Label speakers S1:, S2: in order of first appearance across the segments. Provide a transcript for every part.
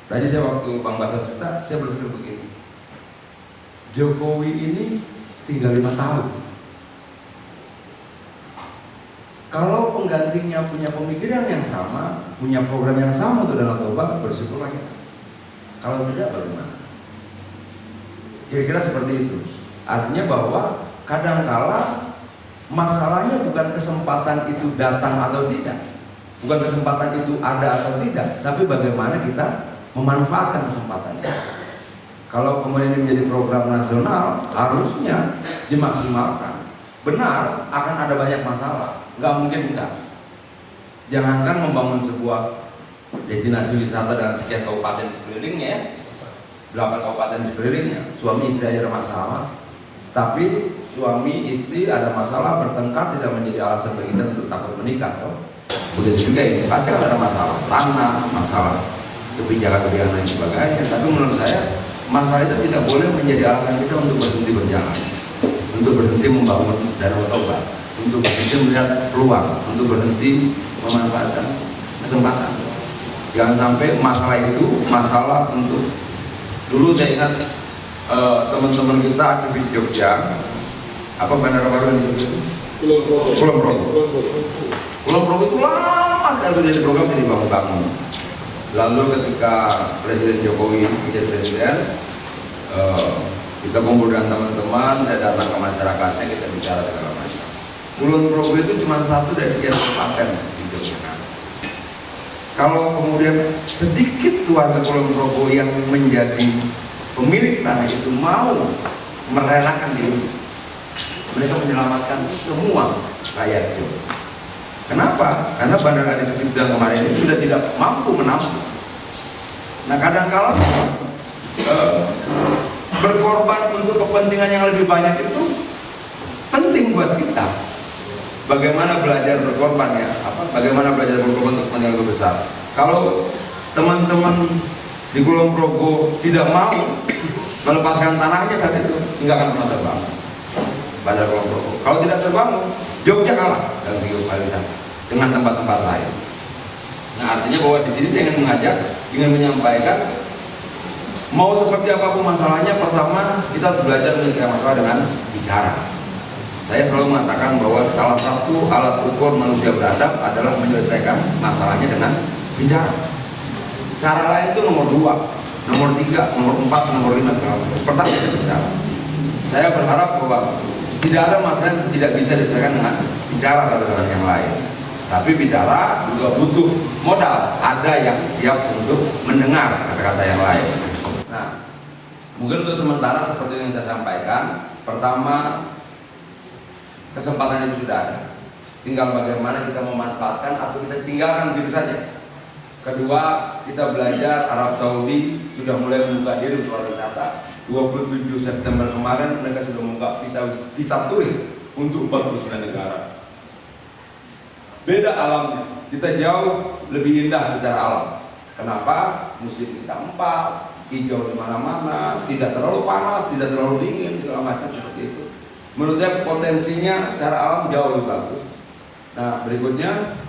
S1: Tadi saya waktu Bang Basa cerita, saya berpikir begini, Jokowi ini tinggal 5 tahun. Kalau penggantinya punya pemikiran yang sama, punya program yang sama untuk Danau Toba, bersyukurlah kita. Kalau tidak, bagaimana? Kira-kira seperti itu. Artinya bahwa kadangkala masalahnya bukan kesempatan itu datang atau tidak, bukan kesempatan itu ada atau tidak, tapi bagaimana kita memanfaatkan kesempatannya. Kalau kemudian ini menjadi program nasional, harusnya dimaksimalkan. Benar, akan ada banyak masalah, nggak mungkin enggak. Jangankan membangun sebuah destinasi wisata dengan sekian kabupaten di sekelilingnya ya, 8 kabupaten di sekelilingnya, suami istri aja ada masalah. Tapi suami istri ada masalah, bertengkar tidak menjadi alasan bagi kita untuk takut menikah. Begitu juga ini, pasti ada masalah tanah, masalah kebijakan-kebijakan dan sebagainya. Tapi menurut saya masalah itu tidak boleh menjadi alasan kita untuk berhenti berjalan, untuk berhenti membangun Danau Toba, untuk berhenti melihat peluang, untuk berhenti memanfaatkan kesempatan. Jangan sampai masalah itu masalah untuk, dulu saya ingat teman-teman kita aktivis Jogja, apa bandara baru yang itu? Kulon Progo. Kulon Progo itu lama sekali dari program ini dibangun. Lalu ketika Presiden Jokowi menjadi presiden, kita kumpul dengan teman-teman, saya datang ke masyarakatnya, kita bicara segala macam. Kulon Progo itu cuma satu dari sekian kabupaten di Jogja. Kalau kemudian sedikit warga Kulon Progo yang menjadi pemilik tanah itu mau merelakan diri, mereka menyelamatkan semua rakyat itu. Kenapa? Karena bandara di Jogja kemarin ini sudah tidak mampu menampung. Nah, kadang-kala berkorban untuk kepentingan yang lebih banyak itu penting buat kita. Bagaimana belajar berkorban ya? Bagaimana belajar berkorban untuk kepentingan lebih besar? Kalau teman-teman di Kulon Progo tidak mau melepaskan tanahnya saat itu, nggak akan pernah terbangun Bandar Kulon Progo. Kalau tidak terbangun, Jogja kalah dalam segi pariwisata dengan tempat-tempat lain. Nah, artinya bahwa di sini saya ingin mengajak, ingin menyampaikan, mau seperti apapun masalahnya, pertama kita harus belajar menyelesaikan masalah dengan bicara. Saya selalu mengatakan bahwa salah satu alat ukur manusia beradab adalah menyelesaikan masalahnya dengan bicara. Cara lain itu nomor 2, nomor 3, nomor 4, nomor 5 segala macam. Pertama kita bicara. Saya berharap bahwa tidak ada masalah yang tidak bisa diselesaikan dengan bicara satu dengan yang lain. Tapi bicara juga butuh modal. Ada yang siap untuk mendengar kata-kata yang lain. Nah, mungkin untuk sementara seperti yang saya sampaikan, pertama kesempatan itu sudah ada. Tinggal bagaimana kita memanfaatkan atau kita tinggalkan begitu saja. Kedua, kita belajar Arab Saudi sudah mulai membuka diri untuk wisata. 27 September kemarin mereka sudah membuka visa turis untuk 49 negara. Beda alamnya, kita jauh lebih indah secara alam. Kenapa? Musim kita 4, hijau di mana-mana, tidak terlalu panas, tidak terlalu dingin, segala macam seperti itu. Menurut saya potensinya secara alam jauh lebih bagus. Nah, berikutnya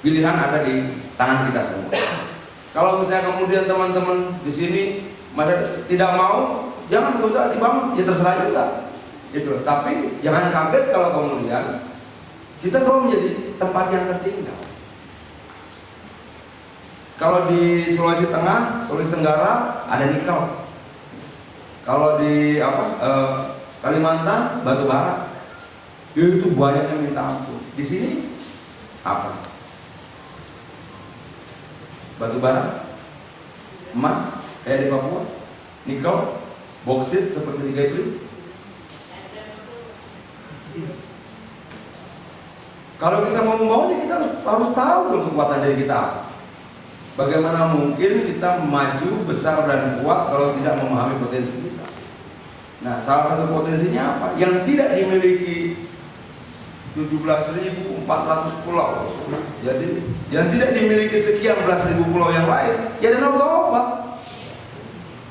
S1: pilihan ada di tangan kita semua. Kalau misalnya kemudian teman-teman di sini masa tidak mau, jangan nggak usah dibangun, ya terserah juga. Gitu. Tapi jangan kaget kalau kemudian kita selalu menjadi tempat yang tertinggal. Kalau di Sulawesi Tengah, Sulawesi Tenggara ada nikel. Kalau di Kalimantan batu bara. Itu banyak yang minta ampun. Di sini apa? Batu bara, emas kayak di Papua, nikel, boksit seperti di Kepri. Kalau kita mau membangun, kita harus tahu dong kekuatan diri kita. Bagaimana mungkin kita maju besar dan kuat kalau tidak memahami potensi kita? Nah, salah satu potensinya apa? Yang tidak dimiliki 17.400 pulau. Jadi, yang tidak dimiliki sekian belas ribu pulau yang lain, ya Danau Toba.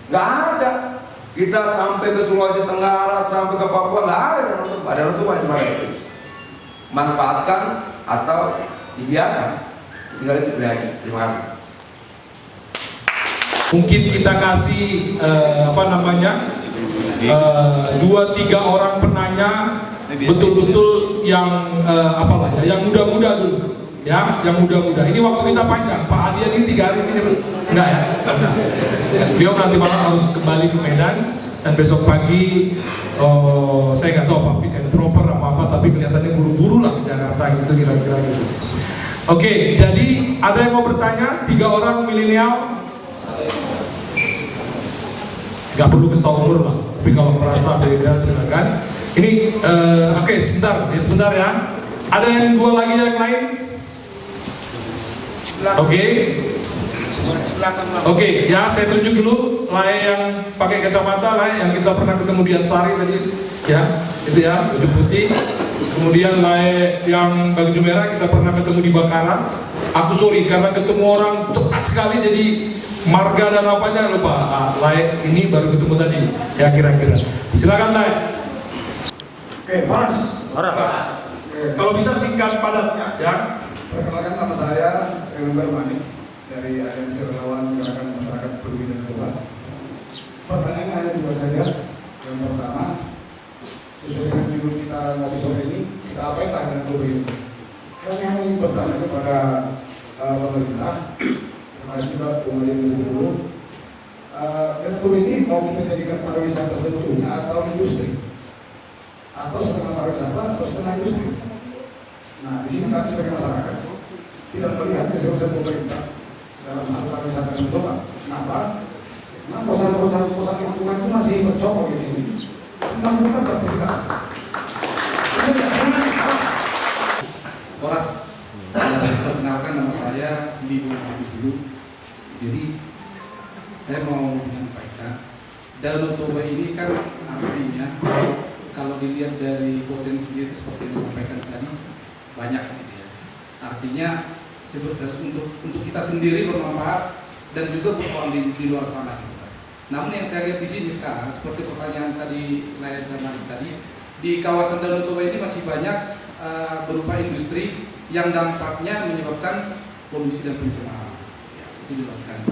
S1: Nggak ada. Kita sampai ke Sulawesi Tenggara, sampai ke Papua, nggak ada Danau Toba. Danau Toba cuma ada. Manfaatkan atau dibiarkan, tinggal itu pilihannya. Terima kasih.
S2: Mungkin kita kasih 2-3 orang penanya betul-betul yang yang muda-muda dulu, ya, yang muda-muda. Ini waktu kita panjang. Pak Adian ini 3 hari sini enggak ya? Enggak. Beliau nanti malam harus kembali ke Medan dan besok pagi saya nggak tahu apa fit and proper apa tapi kelihatannya buru-buru lah ke Jakarta gitu kira-kira gitu. Oke, jadi ada yang mau bertanya? 3 orang milenial. Gak perlu kasih tau umur lah, tapi kalau merasa beda silakan. Ini oke, sebentar ya. Ada yang 2 lagi yang lain? Oke, ya saya tunjuk dulu Lae yang pakai kacamata, Lae yang kita pernah ketemu di Ansari tadi, ya, itu ya, baju putih. Kemudian Lae yang baju merah kita pernah ketemu di Bakaran. Aku sorry karena ketemu orang cepat sekali jadi marga dan apanya lupa. Lae ini baru ketemu tadi, ya kira-kira. Silakan Lae.
S3: Oke, Horas.
S2: Kalau bisa singkat padat ya.
S3: Perkenalkan, nama saya Remember Manik dari Aliansi Relawan Gerakan Masyarakat Peduli dan Narkoba. Pertanyaan hanya 2 saja. Yang pertama, sesuai dengan judul kita ngopi sore ini, kita apain lah dengan narkoba ini? Kami hanya ingin bertanya kepada pemerintah. Terima kasih Pak, kemudian dulu. Narkoba ini mau kita jadikan pariwisata sebetulnya atau industri? Atau setengah pariwisata atau setengah industri? Nah, di sini kami sebagai masyarakat tidak melihat keseriusan pemerintah dalam hal pariwisata itu, Pak. Kenapa? Karena perusahaan-perusahaan lingkungan itu masih bercokol di sini, masih tetap beraktivitas.
S4: Horas, perkenalkan nama saya Bibu dulu. Jadi saya mau menyampaikan Danau Toba ini kan artinya kalau dilihat dari potensi itu seperti yang disampaikan tadi banyak gitu ya. Artinya untuk kita sendiri bermanfaat dan juga buat orang di luar sana gitu. Namun yang saya lihat di sini sekarang seperti pertanyaan tadi Layan dan Malik tadi, di kawasan Danau Toba ini masih banyak berupa industri yang dampaknya menyebabkan polusi dan pencemaran. Ya, itu jelas sekali.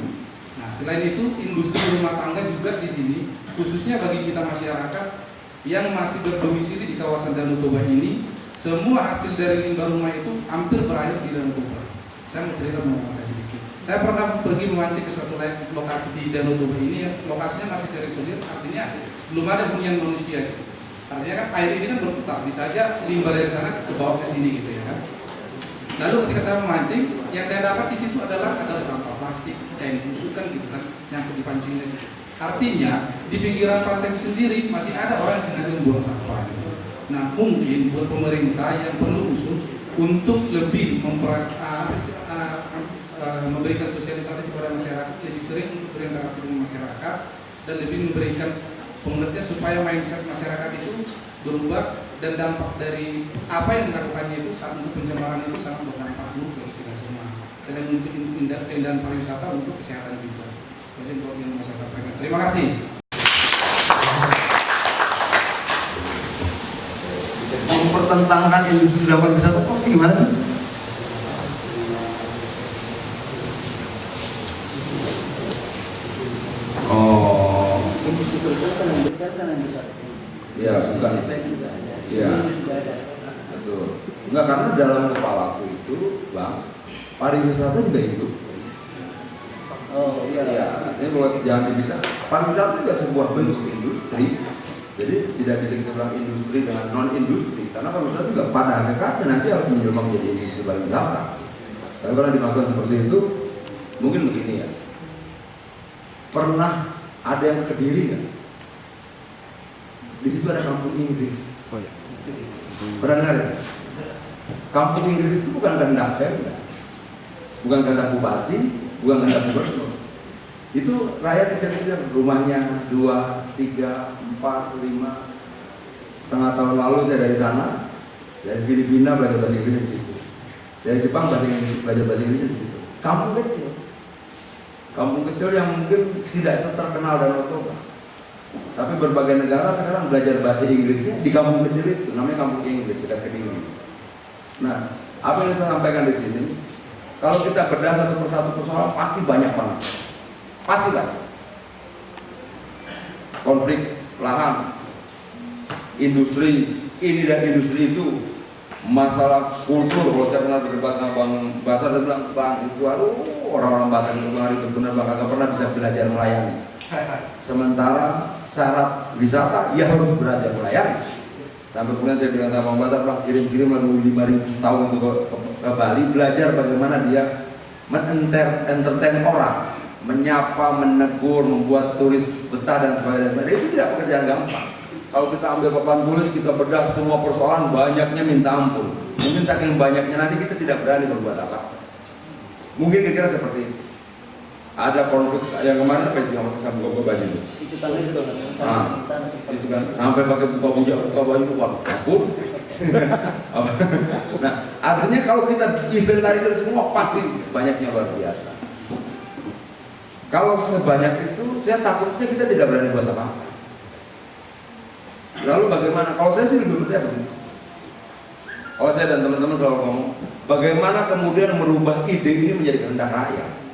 S4: Nah, selain itu industri rumah tangga juga di sini, khususnya bagi kita masyarakat yang masih berdomisili di kawasan Danau Toba ini, semua hasil dari limbah rumah itu hampir berakhir di Danau Toba. Saya mau cerita sama saya sedikit. Saya pernah pergi memancing ke suatu lokasi di Danau Toba ini, ya, lokasinya masih terisolir, artinya belum ada hunian manusia. Artinya kan air ini kan berputar, bisa aja limbah dari sana ke bawah ke sini gitu ya kan. Lalu ketika saya memancing, yang saya dapat di situ adalah sampah plastik, kain busuk kan gitu kan, yang dipancingnya gitu. Artinya di pinggiran pantai itu sendiri masih ada orang yang sengaja membuang sampah. Gitu. Nah, mungkin buat pemerintah yang perlu usul untuk lebih memberikan sosialisasi kepada masyarakat, lebih sering untuk berinteraksi dengan masyarakat dan lebih memberikan pengertian supaya mindset masyarakat itu berubah dan dampak dari apa yang dilakukannya itu saat untuk pencemaran itu sangat berdampak buruk bagi kita semua. Selain untuk keindahan pariwisata, untuk kesehatan juga. Jadi itu yang mau saya sampaikan. Terima kasih.
S1: Mempertentangkan industri dan pariwisata kok gimana sih? Oh, ya bukan. Ya, betul. Enggak, karena dalam kepalaku itu, Bang, pariwisata juga hidup. Oh iya, ya. Ini buat jangan bisa. Pariwisata juga sebuah bentuk industri. Jadi tidak bisa kita bilang industri dengan non industri, karena pariwisata juga pada hakikatnya nanti harus menjelma menjadi industri pariwisata. Tapi kalau dilakukan seperti itu, mungkin begini ya. Pernah ada yang ke Kediri kan? Di situ ada kampung Inggris. Oh ya. Pernah dengar ya? Kampung Inggris itu bukan kehendak Pemda, bukan kehendak bupati, bukan kehendak gubernur. Itu rakyat kecil-kecil, rumahnya 2, 3, 4, 5. Setengah tahun lalu saya dari sana, dari Filipina belajar bahasa Inggris di situ, dari Jepang belajar bahasa Inggris di situ. Kampung kecil yang mungkin tidak terkenal Danau Toba, tapi berbagai negara sekarang belajar bahasa Inggrisnya di kampung kecil itu, namanya kampung Inggris dekat Kediri. Nah, apa yang saya sampaikan di sini, kalau kita bedah satu persatu persoalan pasti banyak banget. pasti banyak. Konflik lahan, industri ini dan industri itu, masalah kultur. Kalau saya pernah berdebat sama Bang Basar, dia bilang, Bang itu orang-orang Batak itu hari benar Bang agak pernah bisa belajar melayani. Sementara syarat wisata ya harus belajar melayani. Sampai kemudian saya bilang sama Bang Basar, Bang kirim-kirim lagu 5.000 tahun untuk ke Bali, belajar bagaimana dia entertain orang, menyapa, menegur, membuat turis betah dan sebagainya. Itu tidak pekerjaan gampang. Kalau kita ambil papan tulis, kita bedah semua persoalan, banyaknya minta ampun. Mungkin saking banyaknya nanti kita tidak berani berbuat apa. Mungkin kira-kira seperti itu. Ada konflik yang kemarin apa itu yang pakai sabuk baju itu?
S5: Itu tadi itu
S1: Itu kan sampai pakai buka baju buka takut. Nah, artinya kalau kita inventarisir semua pasti banyaknya luar biasa. Kalau sebanyak itu, saya takutnya kita tidak berani buat apa-apa. Lalu bagaimana? Kalau saya sih lebih percaya begini. Kalau saya dan teman-teman selalu ngomong, bagaimana kemudian merubah ide ini menjadi kehendak rakyat.